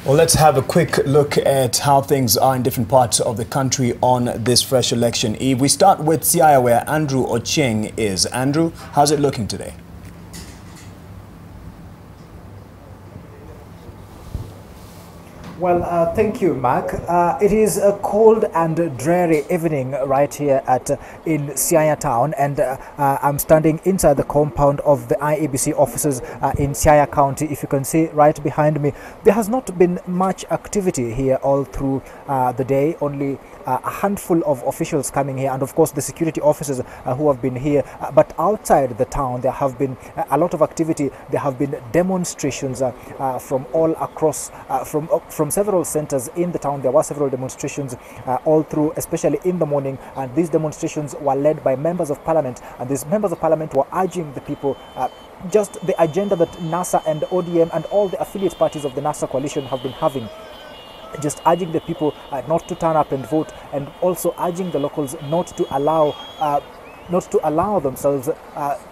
Well, let's have a quick look at how things are in different parts of the country on this fresh election eve. We start with Siaya, where Andrew Ochieng is. Andrew, how's it looking today? Well, thank you, Mark. It is a cold and dreary evening right here in Siaya town, and I'm standing inside the compound of the IEBC offices in Siaya County. If you can see right behind me, there has not been much activity here all through the day. Only a handful of officials coming here, and of course the security officers who have been here. But outside the town, there have been a lot of activity. There have been demonstrations from all across, from several centers in the town. There were several demonstrations all through, especially in the morning, and these demonstrations were led by members of parliament, and these members of parliament were urging the people just the agenda that NASA and ODM and all the affiliate parties of the NASA coalition have been having, just urging the people not to turn up and vote, and also urging the locals not to allow themselves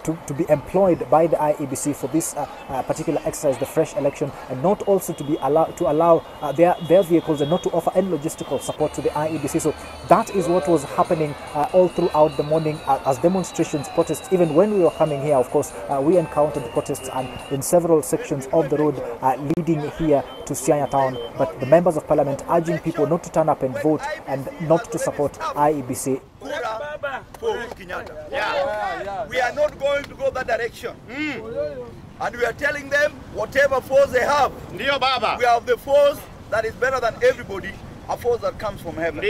to be employed by the IEBC for this particular exercise, the fresh election, and not also to allow their vehicles, and not to offer any logistical support to the IEBC. So that is what was happening all throughout the morning as demonstrations, protests. Even when we were coming here, of course, we encountered protests and in several sections of the road leading here to Siaya town. But the members of parliament urging people not to turn up and vote and not to support IEBC. We are not going to go that direction. And we are telling them whatever force they have, we have the force that is better than everybody, a force that comes from heaven. And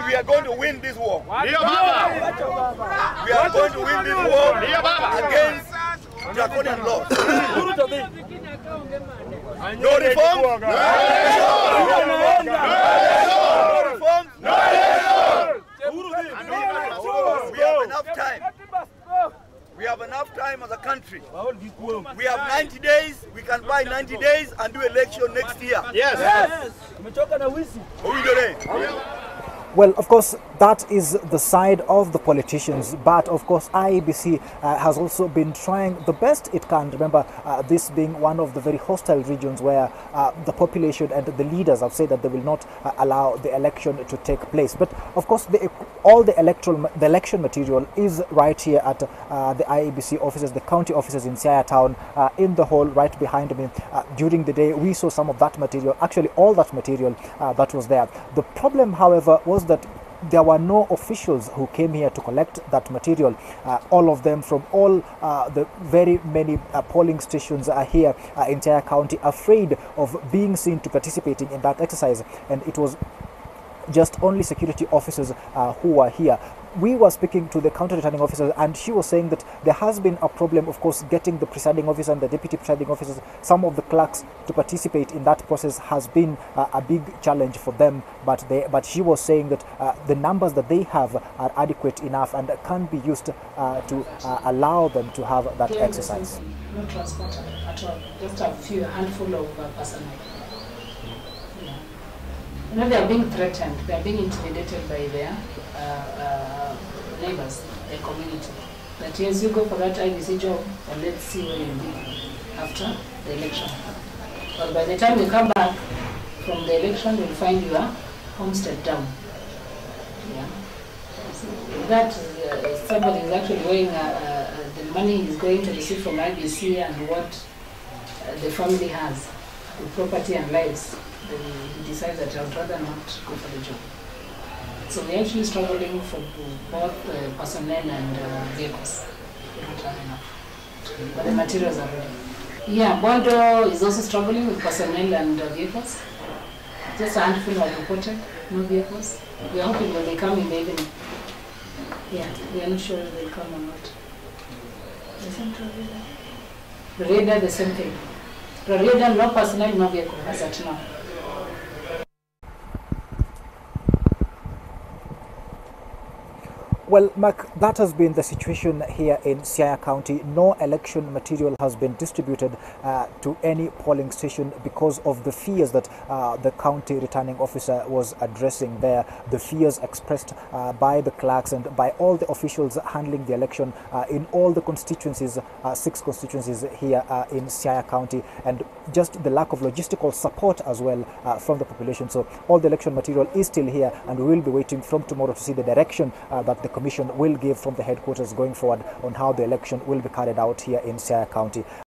we are going to win this war. We are going to win this war against draconian laws. No reform, no election. No reform, no election. We have enough time. We have enough time as a country. We have 90 days. We can buy 90 days and do election next year. Yes. Well, of course, that is the side of the politicians, but of course IEBC has also been trying the best it can. Remember, this being one of the very hostile regions where the population and the leaders have said that they will not allow the election to take place. But of course, all the election material is right here at the IEBC offices, the county offices in Siaya town, in the hall right behind me. During the day, we saw some of that material, actually all that material that was there. The problem, however, was that there were no officials who came here to collect that material. All of them from all the very many polling stations are here in Siaya County, afraid of being seen to participating in that exercise, and it was just only security officers who were here. We were speaking to the county returning officer, and she was saying that there has been a problem, of course, getting the presiding officer and the deputy presiding officers, some of the clerks, to participate in that process has been a big challenge for them. But she was saying that the numbers that they have are adequate enough and can be used to allow them to have that exercise. No transport at all, just a handful of personnel. You know, they are being threatened, they are being intimidated by their neighbors, their community. That yes, you go for that IBC job and let's see where you'll be after the election. But by the time you come back from the election, you'll find your homestead down. Yeah. So that somebody is actually weighing the money he's going to receive from IBC and what the family has, the property and lives. Then he decides that I would rather not go for the job. So we're actually struggling for both personnel and vehicles. We don't have enough. But the materials are ready. Yeah, Bondo is also struggling with personnel and vehicles. Just a handful have reported, no vehicles. We are hoping when they come in the evening. Yeah, we are not sure if they'll come or not. The same to the radar, the same thing. The radar, no personnel, no vehicle, as at now. Well, Mark, that has been the situation here in Siaya County. No election material has been distributed to any polling station because of the fears that the county returning officer was addressing there. The fears expressed by the clerks and by all the officials handling the election in all the constituencies, 6 constituencies here in Siaya County. And just the lack of logistical support as well from the population. So all the election material is still here, and we will be waiting from tomorrow to see the direction that the commission will give from the headquarters going forward on how the election will be carried out here in Siaya County.